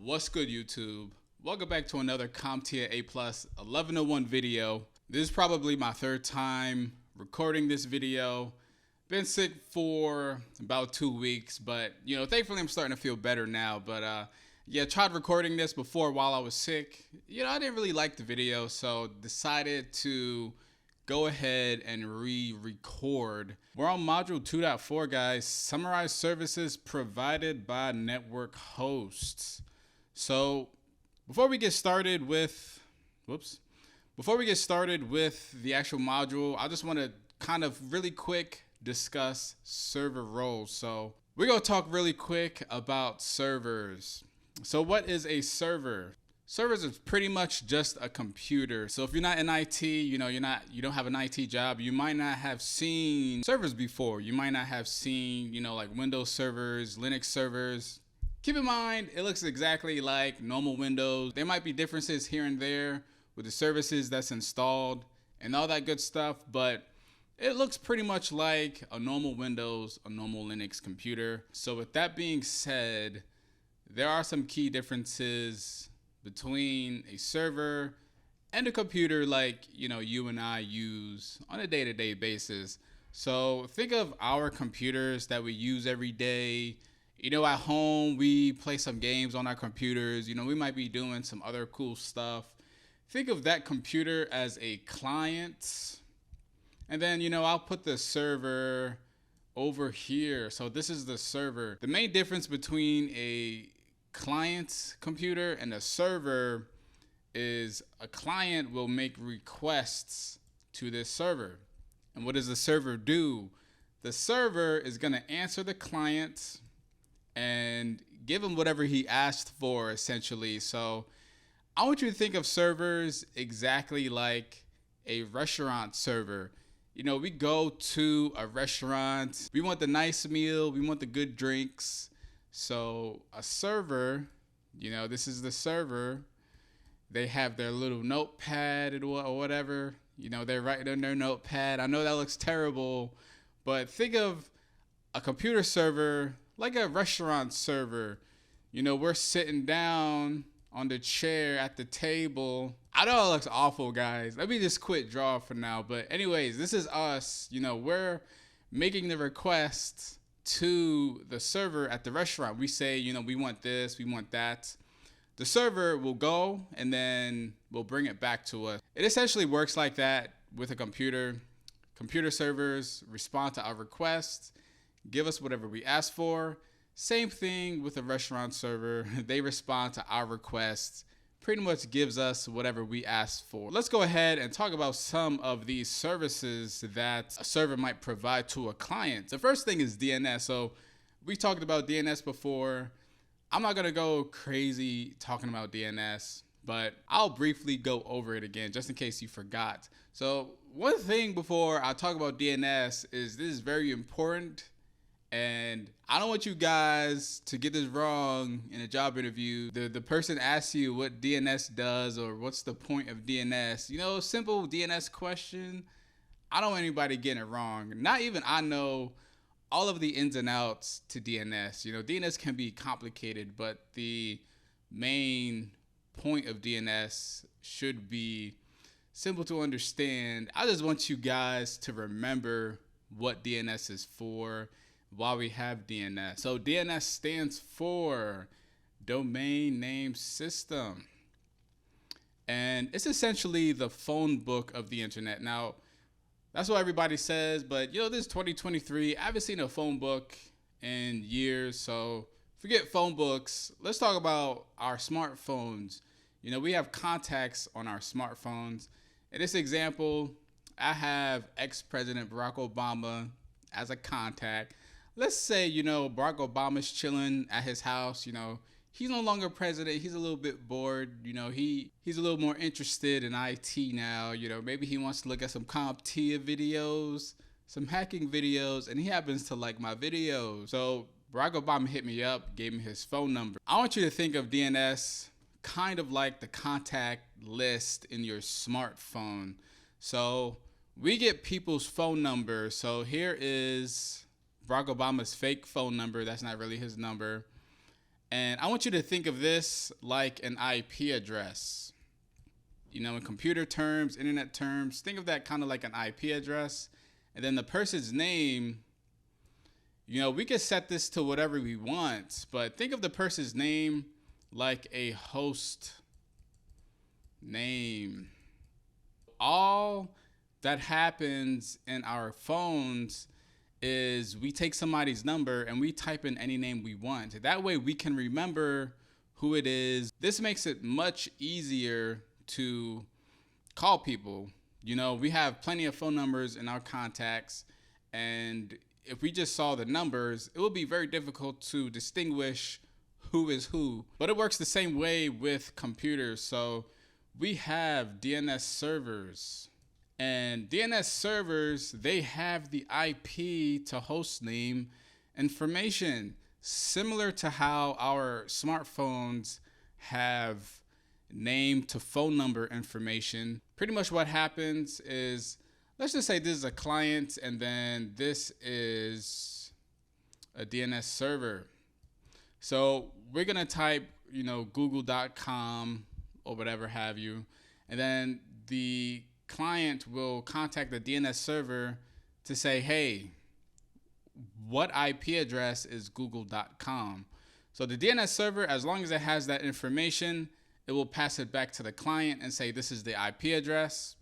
What's good, YouTube? Welcome back to another Comptia A+ 1101 video. This is probably my third time recording this video. Been sick for about 2 weeks, but thankfully I'm starting to feel better now. But yeah, tried recording this before while I was sick. I didn't really like the video, so decided to go ahead and re-record. We're on module 2.4, guys. Summarize services provided by network hosts. So before we get started with the actual module, I just want to kind of really quick discuss server roles. So we're going to talk really quick about servers. So what is a server? Servers is pretty much just a computer. So if you're not in IT, you don't have an IT job, you might not have seen servers before. You might not have seen, like Windows servers, Linux servers. Keep in mind, it looks exactly like normal Windows. There might be differences here and there with the services that's installed and all that good stuff, but it looks pretty much like a normal Windows, a normal Linux computer. So with that being said, there are some key differences between a server and a computer like you and I use on a day-to-day basis. So think of our computers that we use every day. At home we play some games on our computers. We might be doing some other cool stuff. Think of that computer as a client, and then I'll put the server over here. So this is the server. The main difference between a client computer and a server is a client will make requests to this server. And what does the server do? The server is going to answer the client and give him whatever he asked for, essentially. So I want you to think of servers exactly like a restaurant server. We go to a restaurant, we want the nice meal, we want the good drinks. So a server, this is the server. They have their little notepad or whatever. They're writing on their notepad. I know that looks terrible, but think of a computer server like a restaurant server. We're sitting down on the chair at the table. I know it looks awful, guys. Let me just quit draw for now. But anyways, this is us. We're making the request to the server at the restaurant. We say, we want this, we want that. The server will go and then will bring it back to us. It essentially works like that with a computer. Computer servers respond to our requests, give us whatever we ask for. Same thing with a restaurant server. They respond to our requests, pretty much gives us whatever we ask for. Let's go ahead and talk about some of these services that a server might provide to a client. The first thing is DNS. So we talked about DNS before. I'm not gonna go crazy talking about DNS, but I'll briefly go over it again just in case you forgot. So one thing before I talk about DNS is this is very important. And I don't want you guys to get this wrong in a job interview. The person asks you what DNS does or what's the point of DNS. Simple DNS question. I don't want anybody getting it wrong. Not even I know all of the ins and outs to DNS. DNS can be complicated, but the main point of DNS should be simple to understand. I just want you guys to remember what DNS is for while we have DNS. So DNS stands for Domain Name System. And it's essentially the phone book of the internet. Now, that's what everybody says, but this is 2023. I haven't seen a phone book in years, so forget phone books. Let's talk about our smartphones. We have contacts on our smartphones. In this example, I have ex-President Barack Obama as a contact. Let's say, Barack Obama's chilling at his house. He's no longer president. He's a little bit bored. He's a little more interested in IT now. Maybe he wants to look at some Comptia videos, some hacking videos, and he happens to like my videos. So Barack Obama hit me up, gave me his phone number. I want you to think of DNS kind of like the contact list in your smartphone. So we get people's phone numbers. So here is Barack Obama's fake phone number. That's not really his number. And I want you to think of this like an IP address. You know, in computer terms, internet terms, think of that kind of like an IP address. And then the person's name, you know, we could set this to whatever we want, but think of the person's name like a host name. All that happens in our phones is we take somebody's number and we type in any name we want. That way we can remember who it is. This makes it much easier to call people. You know, we have plenty of phone numbers in our contacts, and if we just saw the numbers, it would be very difficult to distinguish who is who. But it works the same way with computers. So we have DNS servers, and DNS servers, they have the IP to host name information, similar to how our smartphones have name to phone number information. Pretty much what happens is, let's just say this is a client and then this is a DNS server. So we're gonna type, you know, google.com or whatever have you, and then the client will contact the DNS server to say, hey, what IP address is google.com? So the DNS server, as long as it has that information, it will pass it back to the client and say, this is the IP address.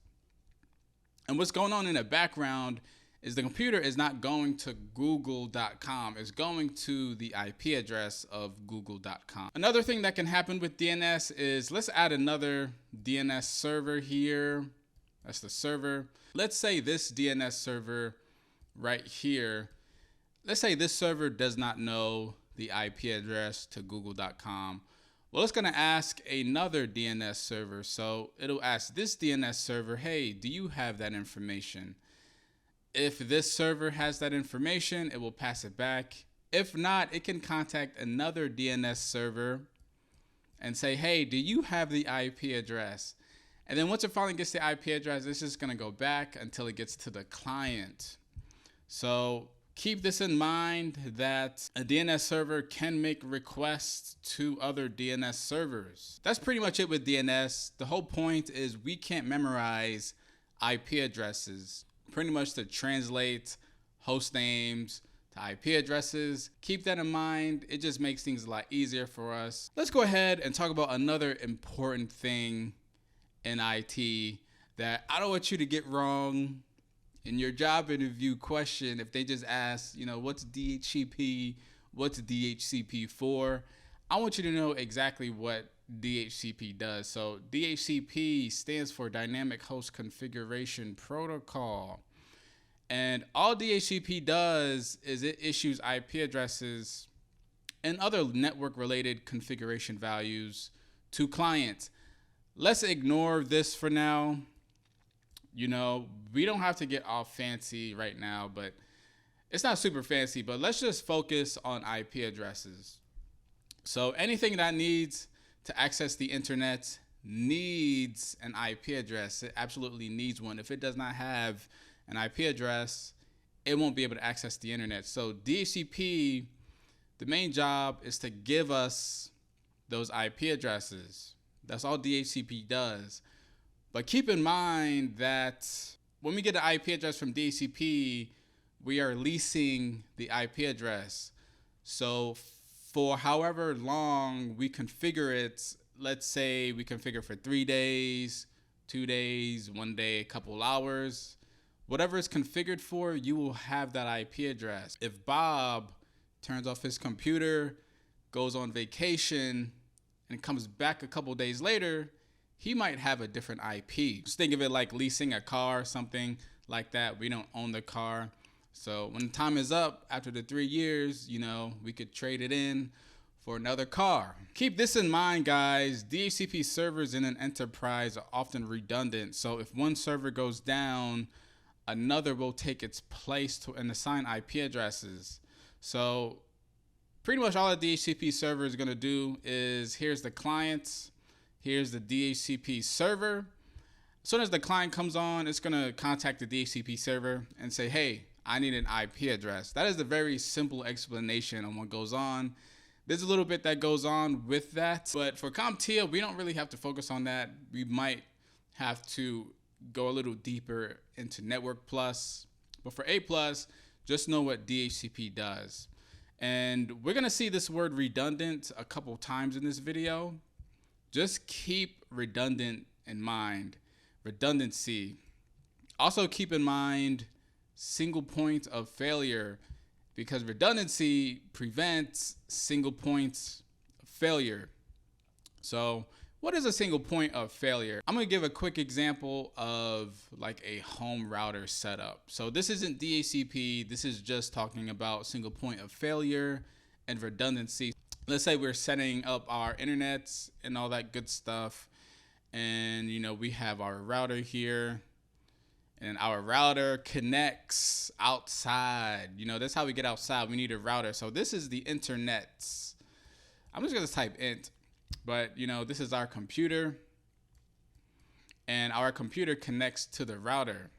And what's going on in the background is the computer is not going to google.com. It's going to the IP address of google.com. Another thing that can happen with DNS is, let's add another DNS server here. That's the server. Let's say this DNS server right here, let's say this server does not know the IP address to google.com. Well, it's going to ask another DNS server. So it'll ask this DNS server, hey, do you have that information? If this server has that information, it will pass it back. If not, it can contact another DNS server and say, hey, do you have the IP address? And then once it finally gets the IP address, it's just going to go back until it gets to the client. So keep this in mind, that a DNS server can make requests to other DNS servers. That's pretty much it with DNS. The whole point is we can't memorize IP addresses. Pretty much to translate host names to IP addresses. Keep that in mind. It just makes things a lot easier for us. Let's go ahead and talk about another important thing in IT that I don't want you to get wrong in your job interview question. If they just ask, you know, what's DHCP, what's DHCP for? I want you to know exactly what DHCP does. So DHCP stands for Dynamic Host Configuration Protocol. And all DHCP does is it issues IP addresses and other network related configuration values to clients. Let's ignore this for now. You know, we don't have to get all fancy right now, but it's not super fancy, but let's just focus on IP addresses. So anything that needs to access the internet needs an IP address. It absolutely needs one. If it does not have an IP address, it won't be able to access the internet. So DHCP, the main job is to give us those IP addresses. That's all DHCP does. But keep in mind that when we get an IP address from DHCP, we are leasing the IP address. So for however long we configure it, let's say we configure for 3 days, 2 days, 1 day, a couple hours, whatever it's configured for, you will have that IP address. If Bob turns off his computer, goes on vacation, and comes back a couple days later, he might have a different IP. Just think of it like leasing a car or something like that. We don't own the car. So when the time is up after the 3 years, you know, we could trade it in for another car. Keep this in mind, guys. DHCP servers in an enterprise are often redundant. So if one server goes down, another will take its place and assign IP addresses. So pretty much all a DHCP server is going to do is, here's the client, here's the DHCP server. As soon as the client comes on, it's going to contact the DHCP server and say, hey, I need an IP address. That is the very simple explanation on what goes on. There's a little bit that goes on with that, but for Comptia, we don't really have to focus on that. We might have to go a little deeper into Network Plus, but for A Plus, just know what DHCP does. And we're gonna see this word redundant a couple times in this video. Just keep redundant in mind, redundancy. Also keep in mind single point of failure, because redundancy prevents single points of failure. So what is a single point of failure? I'm gonna give a quick example of like a home router setup. So this isn't DHCP, this is just talking about single point of failure and redundancy. Let's say we're setting up our internets and all that good stuff. And we have our router here, and our router connects outside. That's how we get outside. We need a router. So this is the internet. I'm just gonna type int, but this is our computer, and our computer connects to the router.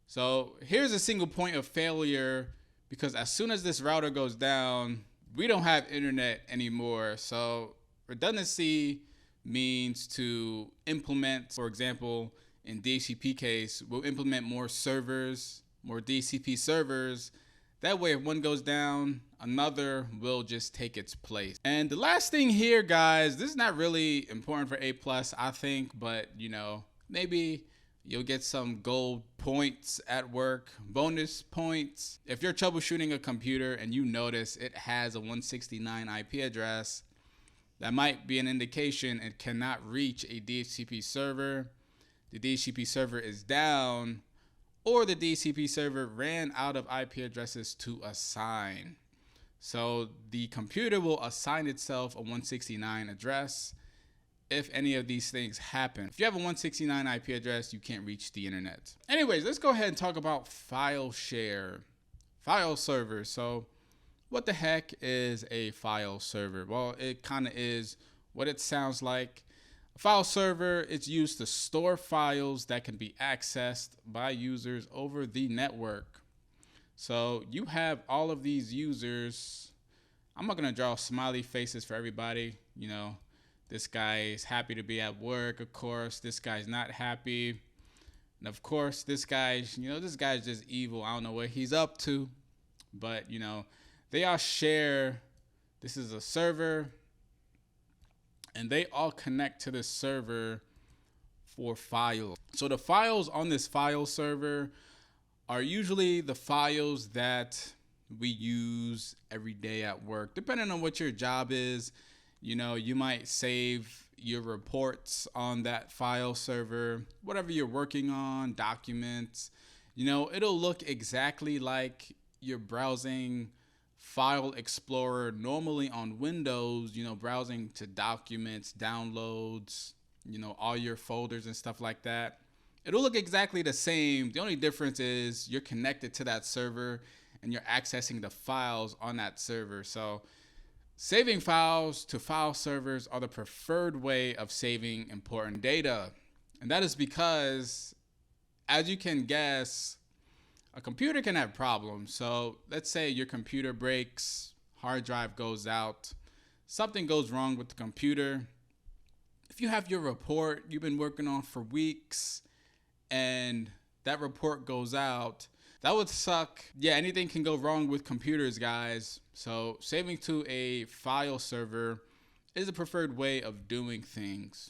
So here's a single point of failure, because as soon as this router goes down, we don't have internet anymore. So redundancy means to implement, for example, in DHCP case, we'll implement more servers, more DHCP servers. That way, if one goes down, another will just take its place. And the last thing here, guys, this is not really important for A+, I think, but maybe you'll get some gold points at work, bonus points. If you're troubleshooting a computer and you notice it has a 169 IP address, that might be an indication it cannot reach a DHCP server. The DHCP server is down, or the DHCP server ran out of IP addresses to assign. So the computer will assign itself a 169 address if any of these things happen. If you have a 169 IP address, you can't reach the internet. Anyways, let's go ahead and talk about Fileshare, file server. So what the heck is a file server? Well, it kind of is what it sounds like. A file server is used to store files that can be accessed by users over the network. So you have all of these users. I'm not gonna draw smiley faces for everybody. This guy is happy to be at work. Of course, this guy's not happy. And of course, this guy's just evil. I don't know what he's up to, but they all share. This is a server, and they all connect to this server for files. So the files on this file server are usually the files that we use every day at work. Depending on what your job is, you might save your reports on that file server, whatever you're working on, documents. It'll look exactly like you're browsing File Explorer normally on Windows, browsing to documents, downloads, all your folders and stuff like that. It'll look exactly the same. The only difference is you're connected to that server and you're accessing the files on that server. So saving files to file servers are the preferred way of saving important data. And that is because, as you can guess, a computer can have problems. So let's say your computer breaks, hard drive goes out, something goes wrong with the computer. If you have your report you've been working on for weeks and that report goes out, that would suck. Yeah, anything can go wrong with computers, guys. So saving to a file server is the preferred way of doing things,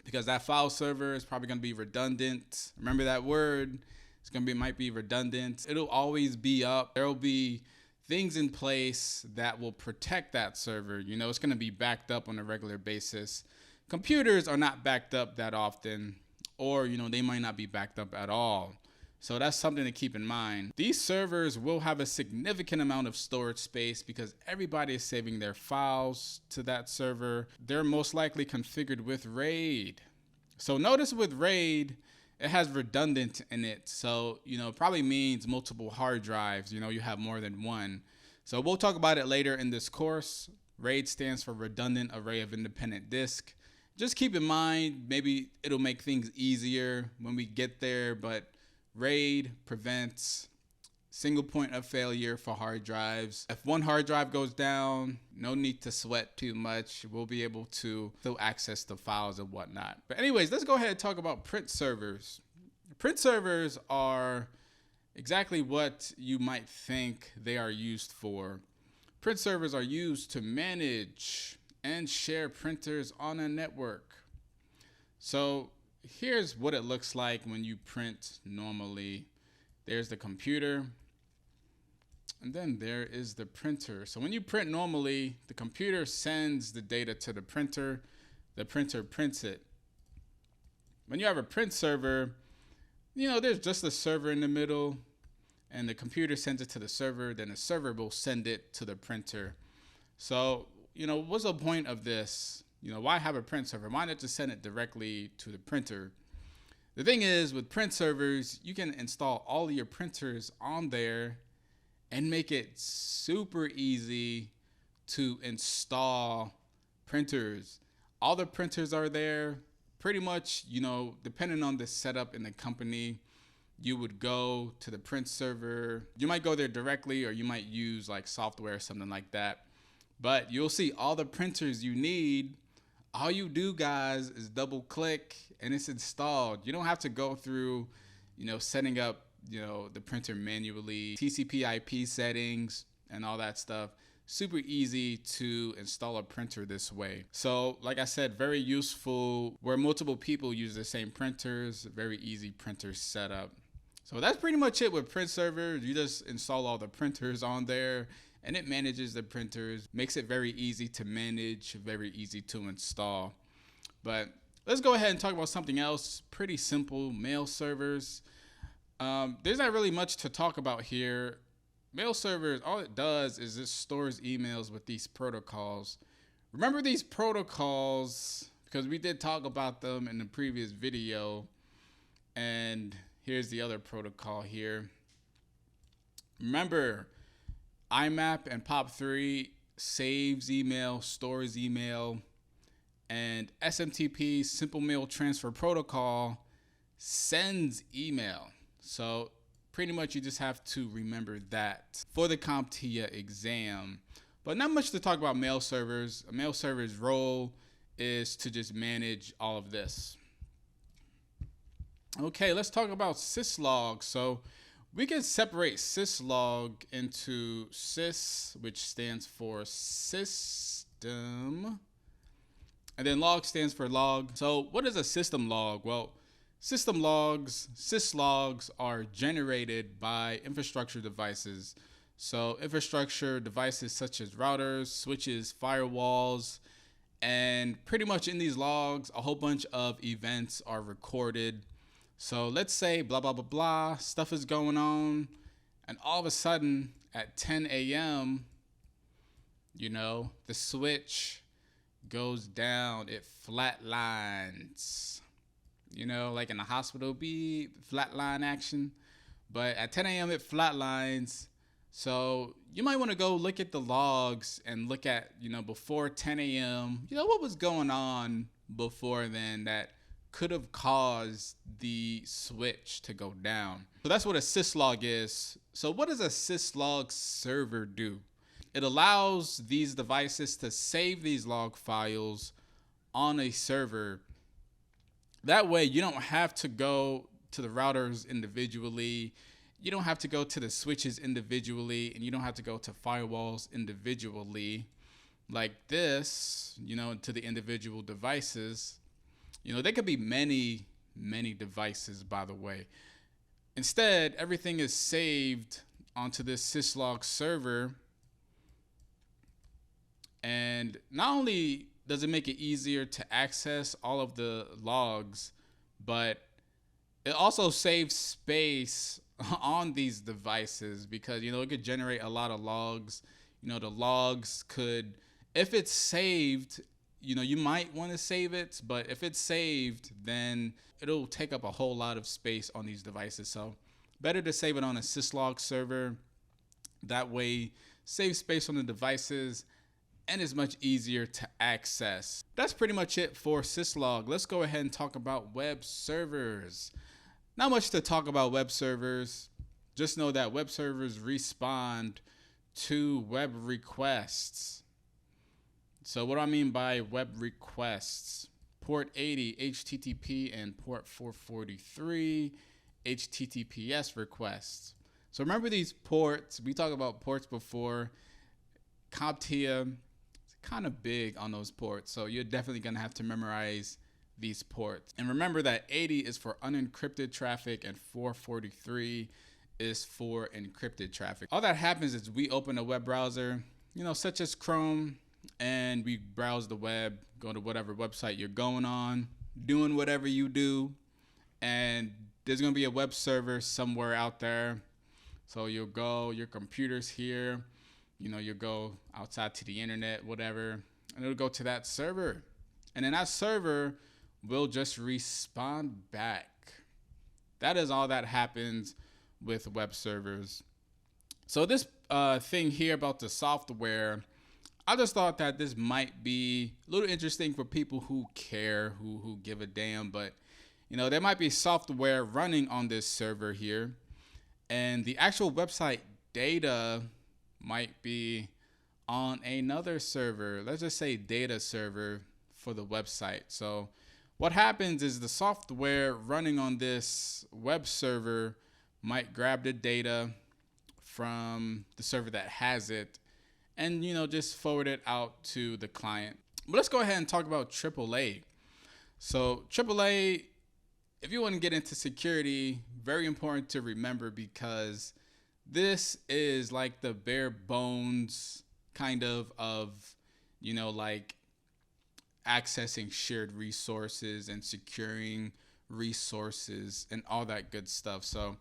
because that file server is probably going to be redundant. Remember that word. Might be redundant. It'll always be up. There'll be things in place that will protect that server. It's going to be backed up on a regular basis. Computers are not backed up that often, or they might not be backed up at all. So that's something to keep in mind. These servers will have a significant amount of storage space because everybody is saving their files to that server. They're most likely configured with RAID. So notice with RAID, it has redundant in it. So, it probably means multiple hard drives. You have more than one. So we'll talk about it later in this course. RAID stands for Redundant Array of Independent Disk. Just keep in mind, maybe it'll make things easier when we get there, but RAID prevents single point of failure for hard drives. If one hard drive goes down, no need to sweat too much. We'll be able to still access the files and whatnot. But anyways, let's go ahead and talk about print servers. Print servers are exactly what you might think they are used for. Print servers are used to manage and share printers on a network. So here's what it looks like when you print normally. There's the computer, and then there is the printer. So when you print normally, the computer sends the data to the printer prints it. When you have a print server, there's just a server in the middle, and the computer sends it to the server, then the server will send it to the printer. So, what's the point of this? Why have a print server? Why not just send it directly to the printer? The thing is, with print servers, you can install all of your printers on there and make it super easy to install printers. All the printers are there. Pretty much, depending on the setup in the company, you would go to the print server. You might go there directly, or you might use like software or something like that. But you'll see all the printers you need. All you do, guys, is double click and it's installed. You don't have to go through, setting up, the printer manually, TCP/IP settings and all that stuff. Super easy to install a printer this way. So like I said, very useful where multiple people use the same printers, very easy printer setup. So that's pretty much it with print servers. You just install all the printers on there and it manages the printers, makes it very easy to manage, very easy to install. But let's go ahead and talk about something else. Pretty simple, mail servers. There's not really much to talk about here. Mail servers, all it does is it stores emails with these protocols. Remember these protocols, because we did talk about them in the previous video. And here's the other protocol here. Remember, IMAP and POP3 saves email, stores email, and SMTP, Simple Mail Transfer Protocol, sends email. So pretty much you just have to remember that for the Comptia exam. But not much to talk about mail servers. A mail server's role is to just manage all of this. Okay, let's talk about Syslog. So we can separate Syslog into Sys, which stands for system, and then log stands for log. So what is a system log? Well, syslogs are generated by infrastructure devices. So infrastructure devices such as routers, switches, firewalls, and pretty much in these logs, a whole bunch of events are recorded. So let's say blah, blah, blah, blah, stuff is going on. And all of a sudden at 10 a.m., the switch goes down, it flatlines, like in a hospital flatline action. But at 10 a.m. it flatlines. So you might want to go look at the logs and look at, before 10 a.m., what was going on before then that could have caused the switch to go down. So that's what a syslog is. So what does a syslog server do? It allows these devices to save these log files on a server. That way you don't have to go to the routers individually. You don't have to go to the switches individually, and you don't have to go to firewalls individually like this, to the individual devices. There could be many, many devices, by the way. Instead, everything is saved onto this syslog server. And not only does it make it easier to access all of the logs, but it also saves space on these devices because, it could generate a lot of logs. The logs could, if it's saved, you might want to save it, but if it's saved, then it'll take up a whole lot of space on these devices. So better to save it on a syslog server. That way, save space on the devices and it's much easier to access. That's pretty much it for Syslog. Let's go ahead and talk about web servers. Not much to talk about web servers. just know that web servers respond to web requests. So what do I mean by web requests? Port 80 HTTP and port 443 HTTPS requests. So remember these ports. We talked about ports before. Comptia is kind of big on those ports, so you're definitely going to have to memorize these ports. And remember that 80 is for unencrypted traffic and 443 is for encrypted traffic. All that happens is we open a web browser, such as Chrome, and we browse the web, go to whatever website you're going on, doing whatever you do, and there's going to be a web server somewhere out there. So you'll go, your computer's here, you'll go outside to the internet, whatever, and it'll go to that server. And then that server will just respond back. That is all that happens with web servers. So this thing here about the software, I just thought that this might be a little interesting for people who care, who give a damn. But, there might be software running on this server here, and the actual website data might be on another server. Let's just say data server for the website. So what happens is the software running on this web server might grab the data from the server that has it and, just forward it out to the client. But let's go ahead and talk about AAA. So AAA, if you want to get into security, very important to remember, because this is like the bare bones kind of like accessing shared resources and securing resources and all that good stuff. So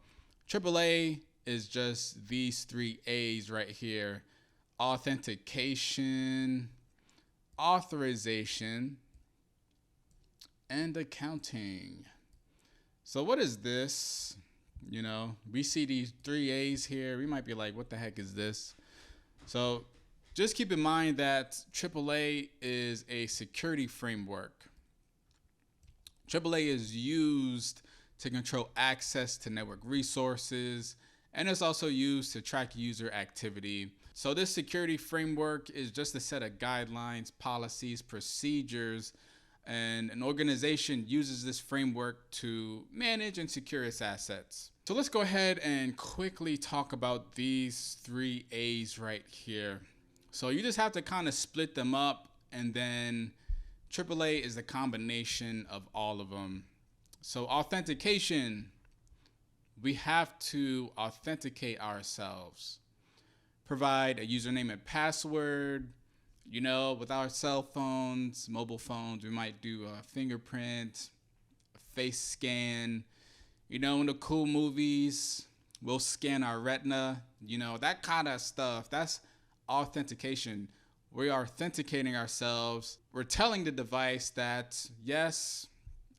AAA is just these 3 A's right here: authentication, authorization, and accounting. So what is this? We see these 3 A's here. We might be like, what the heck is this? So just keep in mind that AAA is a security framework. AAA is used to control access to network resources, and it's also used to track user activity. So this security framework is just a set of guidelines, policies, procedures, and an organization uses this framework to manage and secure its assets. So let's go ahead and quickly talk about these 3 A's right here. So you just have to kind of split them up, and then AAA is the combination of all of them. So authentication, we have to authenticate ourselves. Provide a username and password. With our cell phones, mobile phones, we might do a fingerprint, a face scan. In the cool movies, we'll scan our retina, that kind of stuff. That's authentication. We are authenticating ourselves. We're telling the device that, yes,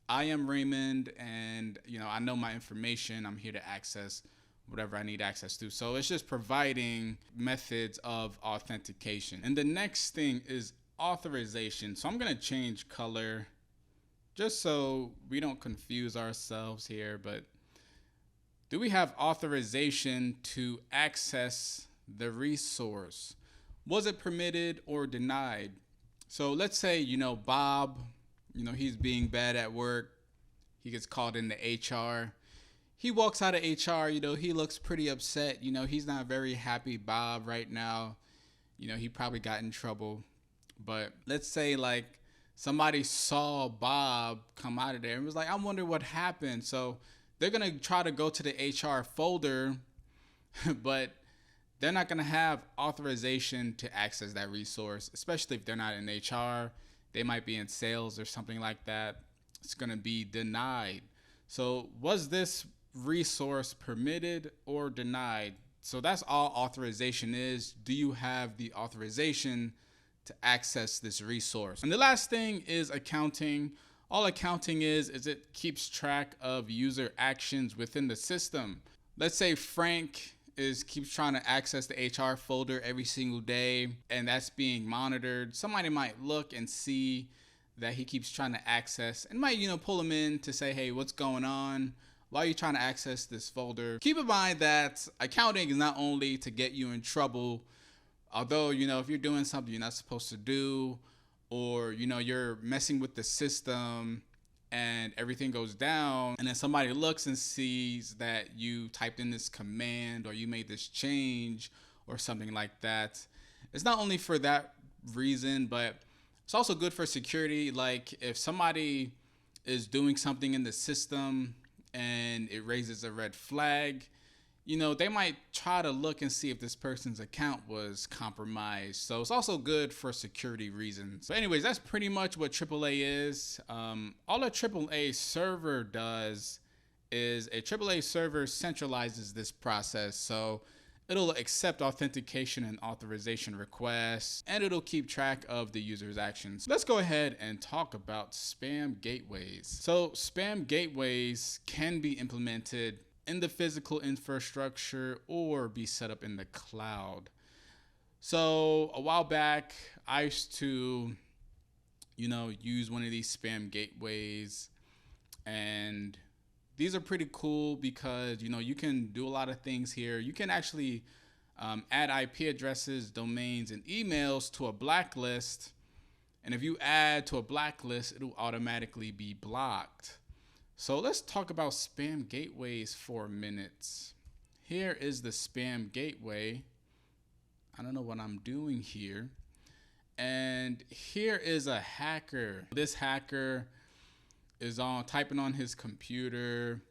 I am Raymond, and, I know my information. I'm here to access whatever I need access to. So it's just providing methods of authentication. And the next thing is authorization. So I'm going to change color just so we don't confuse ourselves here. But do we have authorization to access the resource? Was it permitted or denied? So let's say, Bob, he's being bad at work. He gets called into HR. He walks out of HR, he looks pretty upset. He's not very happy, Bob, right now. He probably got in trouble. But let's say like somebody saw Bob come out of there and was like, I wonder what happened. So they're going to try to go to the HR folder, but they're not going to have authorization to access that resource, especially if they're not in HR. They might be in sales or something like that. It's going to be denied. So was this resource permitted or denied? So that's all authorization is. Do you have the authorization to access this resource? And the last thing is accounting. All accounting is it keeps track of user actions within the system. Let's say Frank keeps trying to access the HR folder every single day, and that's being monitored. Somebody might look and see that he keeps trying to access and might, pull him in to say, hey, what's going on? while you're trying to access this folder. Keep in mind that accounting is not only to get you in trouble, although, if you're doing something you're not supposed to do, or, you're messing with the system and everything goes down, and then somebody looks and sees that you typed in this command or you made this change or something like that. It's not only for that reason, but it's also good for security. Like if somebody is doing something in the system and it raises a red flag, they might try to look and see if this person's account was compromised. So it's also good for security reasons. So anyways, that's pretty much what AAA is. All a AAA server does is a AAA server centralizes this process. So it'll accept authentication and authorization requests, and it'll keep track of the user's actions. Let's go ahead and talk about spam gateways. So spam gateways can be implemented in the physical infrastructure or be set up in the cloud. So a while back, I used to, use one of these spam gateways, and these are pretty cool because, you can do a lot of things here. You can actually add IP addresses, domains, and emails to a blacklist. And if you add to a blacklist, it'll automatically be blocked. So let's talk about spam gateways for a minute. Here is the spam gateway. I don't know what I'm doing here. And here is a hacker. This hacker is typing on his computer,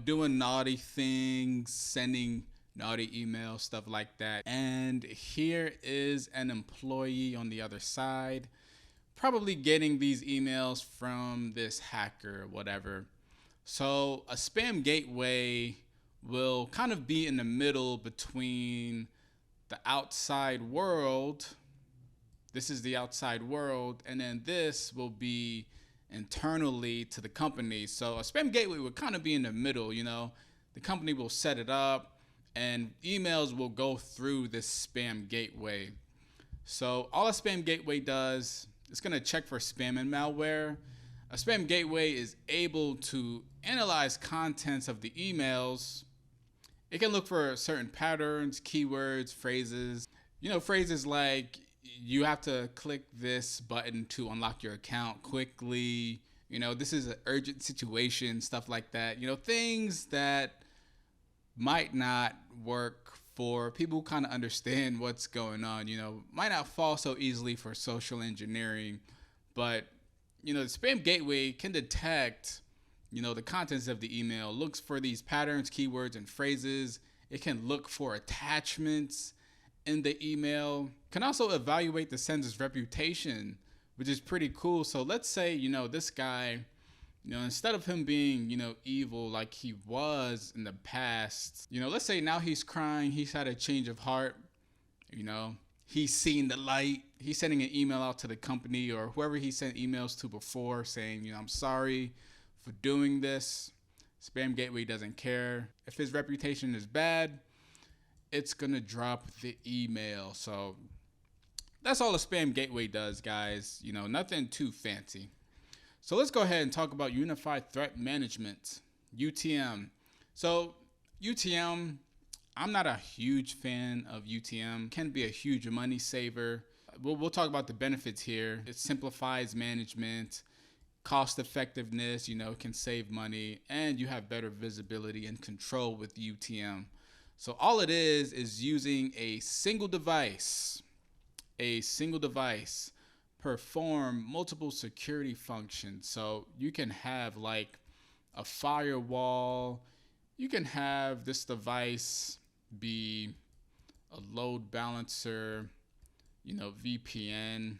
doing naughty things, sending naughty emails, stuff like that. And here is an employee on the other side, probably getting these emails from this hacker, whatever. So a spam gateway will kind of be in the middle between the outside world. This is the outside world, and then this will be internally to the company. So a spam gateway would kind of be in the middle. The company will set it up and emails will go through this spam gateway. So all a spam gateway does, it's going to check for spam and malware. A spam gateway is able to analyze contents of the emails. It can look for certain patterns, keywords, phrases. Phrases like, you have to click this button to unlock your account quickly. This is an urgent situation, stuff like that. Things that might not work for people who kind of understand what's going on. Might not fall so easily for social engineering, but the spam gateway can detect the contents of the email, looks for these patterns, keywords, and phrases. It can look for attachments in the email, can also evaluate the sender's reputation, which is pretty cool. So let's say, this guy, instead of him being, evil like he was in the past, let's say now he's crying, he's had a change of heart, he's seen the light, he's sending an email out to the company or whoever he sent emails to before saying, I'm sorry for doing this. Spam gateway doesn't care. If his reputation is bad, it's gonna drop the email. So that's all a spam gateway does, guys. Nothing too fancy. So let's go ahead and talk about Unified Threat Management, UTM. So UTM, I'm not a huge fan of UTM. Can be a huge money saver. We'll talk about the benefits here. It simplifies management, cost effectiveness, can save money, and you have better visibility and control with UTM. So all it is using a single device perform multiple security functions. So you can have like a firewall, you can have this device be a load balancer, VPN.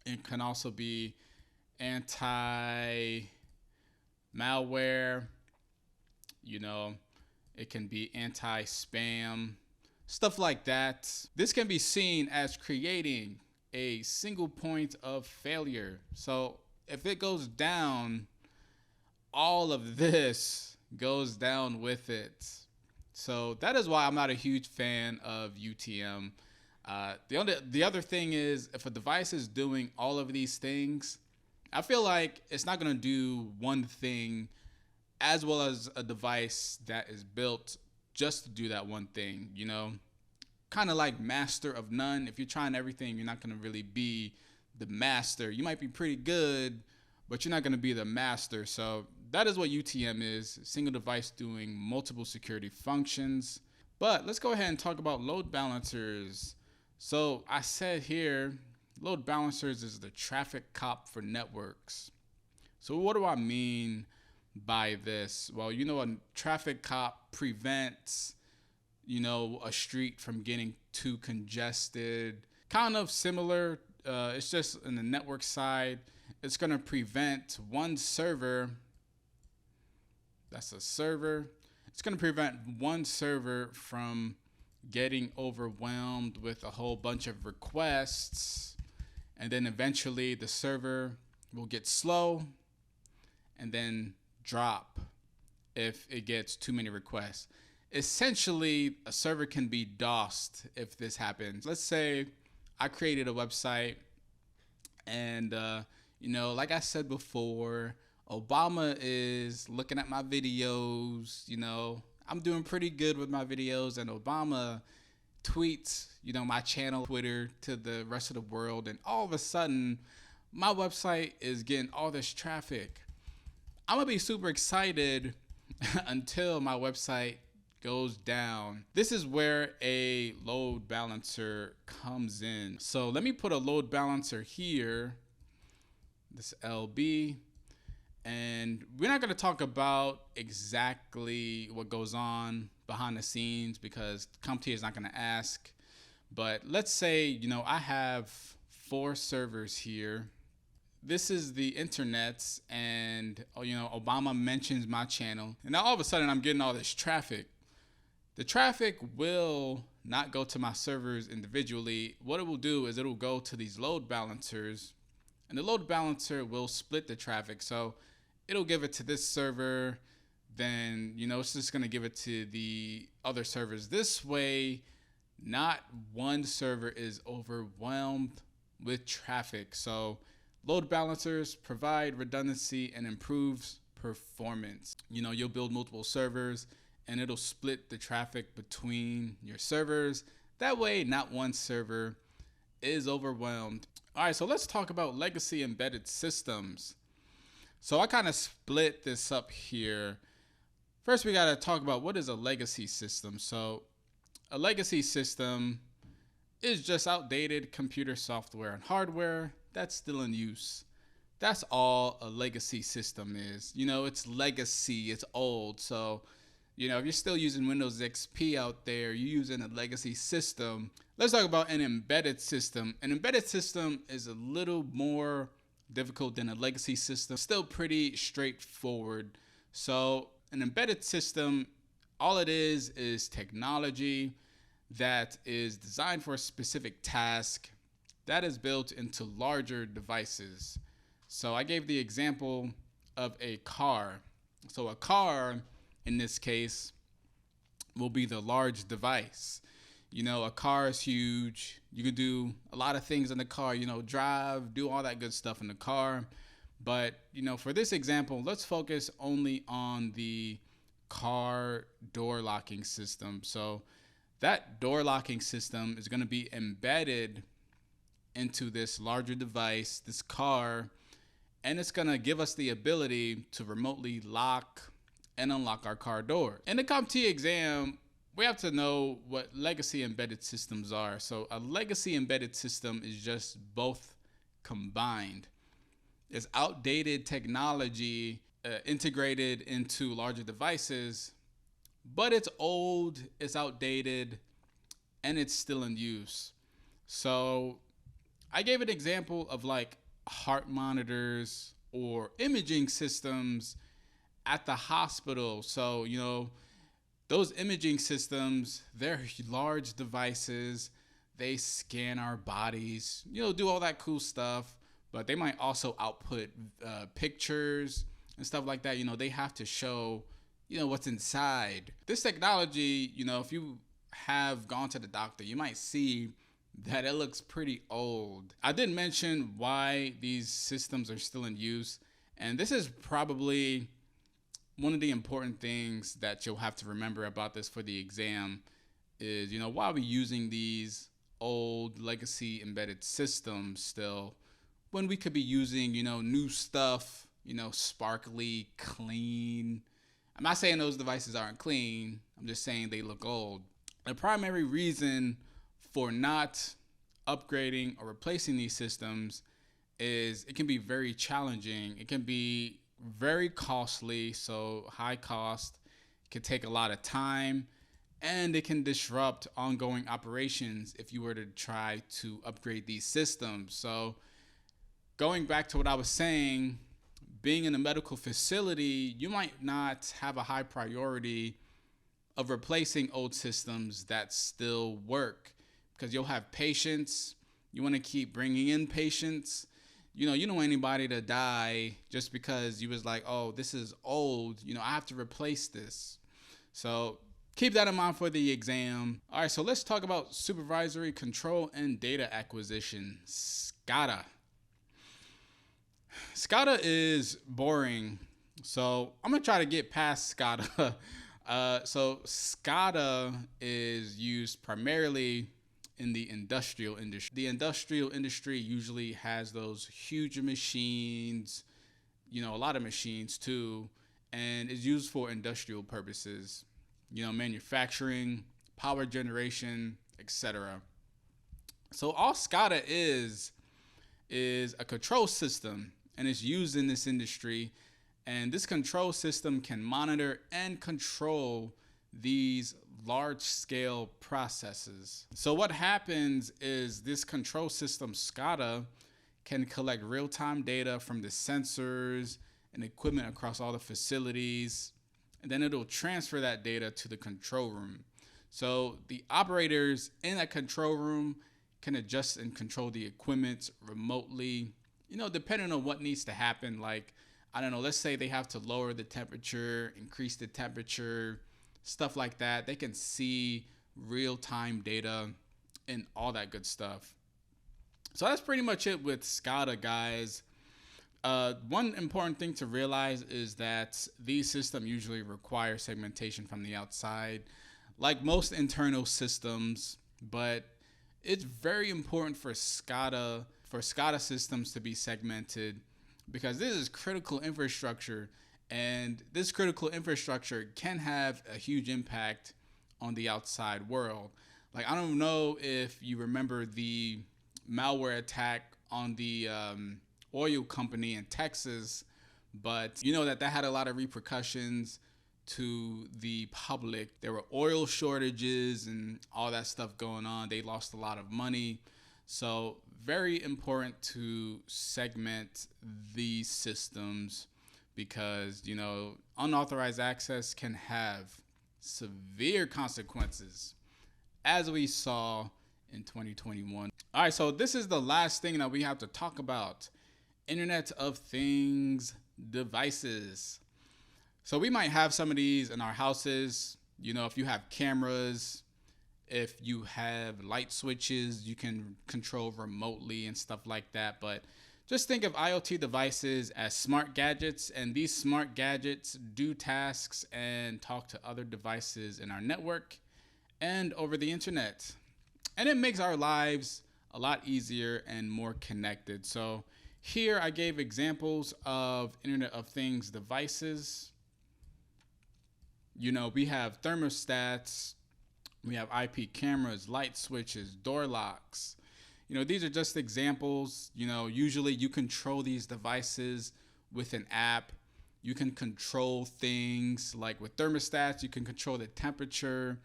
It can also be anti-malware, it can be anti-spam, stuff like that. This can be seen as creating a single point of failure. So if it goes down, all of this goes down with it. So that is why I'm not a huge fan of UTM. The other thing is, if a device is doing all of these things I feel like it's not going to do one thing as well as a device that is built just to do that one thing, you know? Kind of like master of none. If you're trying everything, you're not going to really be the master. You might be pretty good, but you're not going to be the master. So that is what UTM is, single device doing multiple security functions. But let's go ahead and talk about load balancers. So I said here, load balancers is the traffic cop for networks. So what do I mean by this? Well, you know, a traffic cop prevents, you know, a street from getting too congested. Kind of similar. It's just in the network side. It's going to prevent one server. That's a server. It's going to prevent one server from getting overwhelmed with a whole bunch of requests. And then eventually the server will get slow and then drop if it gets too many requests. Essentially, a server can be DOSed if this happens. Let's say I created a website and, you know, like I said before, Obama is looking at my videos. You know, I'm doing pretty good with my videos, and Obama tweets, you know, my channel, Twitter, to the rest of the world, and all of a sudden, my website is getting all this traffic. I'm gonna be super excited until my website goes down. This is where a load balancer comes in. So let me put a load balancer here, this LB, and we're not gonna talk about exactly what goes on behind the scenes because Comptia is not gonna ask. But let's say, you know, I have 4 servers here. This is the internet, and, you know, Obama mentions my channel, and now all of a sudden I'm getting all this traffic. The traffic will not go to my servers individually. What it will do is it'll go to these load balancers, and the load balancer will split the traffic. So it'll give it to this server, then, you know, it's just gonna give it to the other servers. This way, not one server is overwhelmed with traffic. So load balancers provide redundancy and improves performance. You know, you'll build multiple servers and it'll split the traffic between your servers. That way, not one server is overwhelmed. All right, so let's talk about legacy embedded systems. So I kind of split this up here. First, we got to talk about what is a legacy system. So a legacy system is just outdated computer software and hardware that's still in use. That's all a legacy system is. You know, it's legacy, it's old. So, you know, if you're still using Windows XP out there, you're using a legacy system. Let's talk about an embedded system. An embedded system is a little more difficult than a legacy system. Still pretty straightforward. So an embedded system, all it is technology that is designed for a specific task that is built into larger devices. So I gave the example of a car. So a car, in this case, will be the large device. You know, a car is huge. You can do a lot of things in the car, you know, drive, do all that good stuff in the car. But, you know, for this example, let's focus only on the car door locking system. So that door locking system is going to be embedded into this larger device, this car, and it's going to give us the ability to remotely lock and unlock our car door. In the Comptia exam, we have to know what legacy embedded systems are. So a legacy embedded system is just both combined. It's outdated technology integrated into larger devices, but it's old, it's outdated, and it's still in use. So I gave an example of like heart monitors or imaging systems at the hospital. So, you know, those imaging systems, they're large devices. They scan our bodies, you know, do all that cool stuff, but they might also output pictures and stuff like that. You know, they have to show, you know, what's inside. This technology, you know, if you have gone to the doctor, you might see that it looks pretty old. I did mention why these systems are still in use, and this is probably one of the important things that you'll have to remember about this for the exam is, why are we using these old legacy embedded systems still when we could be using, new stuff, sparkly, clean. I'm not saying those devices aren't clean. I'm just saying they look old. The primary reason for not upgrading or replacing these systems is it can be very challenging. It can be very costly, so high cost. It can take a lot of time, and it can disrupt ongoing operations if you were to try to upgrade these systems. So going back to what I was saying, being in a medical facility, you might not have a high priority of replacing old systems that still work because you'll have patients. You want to keep bringing in patients. You don't want anybody to die just because you was like, oh, this is old. I have to replace this. So keep that in mind for the exam. All right, so let's talk about supervisory control and data acquisition, SCADA. SCADA is boring, so I'm gonna try to get past SCADA. So SCADA is used primarily in the industrial industry. The industrial industry usually has those huge machines, a lot of machines too, and is used for industrial purposes, manufacturing, power generation, etc. So all SCADA is a control system, and it's used in this industry. And this control system can monitor and control these large-scale processes. So what happens is this control system, SCADA, can collect real-time data from the sensors and equipment across all the facilities, and then it'll transfer that data to the control room. So the operators in that control room can adjust and control the equipment remotely, depending on what needs to happen. Like, I don't know, let's say they have to lower the temperature, increase the temperature, stuff like that. They can see real-time data and all that good stuff. So that's pretty much it with SCADA, guys. One important thing to realize is that these systems usually require segmentation from the outside, like most internal systems, but it's very important for SCADA systems to be segmented because this is critical infrastructure, and this critical infrastructure can have a huge impact on the outside world. Like, I don't know if you remember the malware attack on the oil company in Texas, but that had a lot of repercussions to the public. There were oil shortages and all that stuff going on. They lost a lot of money. So very important to segment these systems because, unauthorized access can have severe consequences, as we saw in 2021. All right, so this is the last thing that we have to talk about: Internet of Things devices. So we might have some of these in our houses. If you have cameras, if you have light switches, you can control remotely and stuff like that. But just think of IoT devices as smart gadgets, and these smart gadgets do tasks and talk to other devices in our network and over the internet. And it makes our lives a lot easier and more connected. So here I gave examples of Internet of Things devices. We have thermostats, we have IP cameras, light switches, door locks. These are just examples. Usually you control these devices with an app. You can control things like with thermostats, you can control the temperature.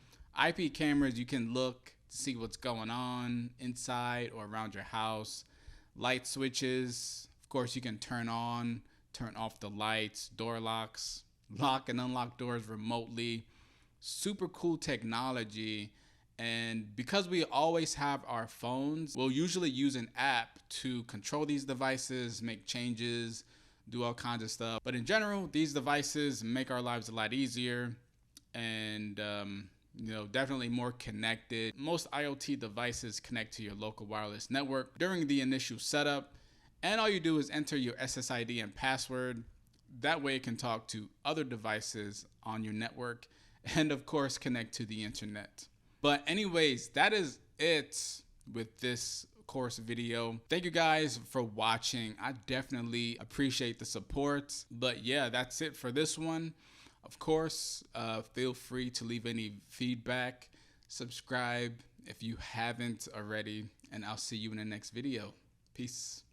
IP cameras, you can look to see what's going on inside or around your house. Light switches, of course, you can turn on, turn off the lights. Door locks, lock and unlock doors remotely. Super cool technology. And because we always have our phones, we'll usually use an app to control these devices, make changes, do all kinds of stuff. But in general, these devices make our lives a lot easier. And definitely more connected. Most IoT devices connect to your local wireless network during the initial setup, and all you do is enter your SSID and password. That way it can talk to other devices on your network and of course connect to the internet. But anyways, that is it with this course video. Thank you guys for watching. I definitely appreciate the support. But yeah, that's it for this one. Of course, feel free to leave any feedback, subscribe if you haven't already, and I'll see you in the next video. Peace.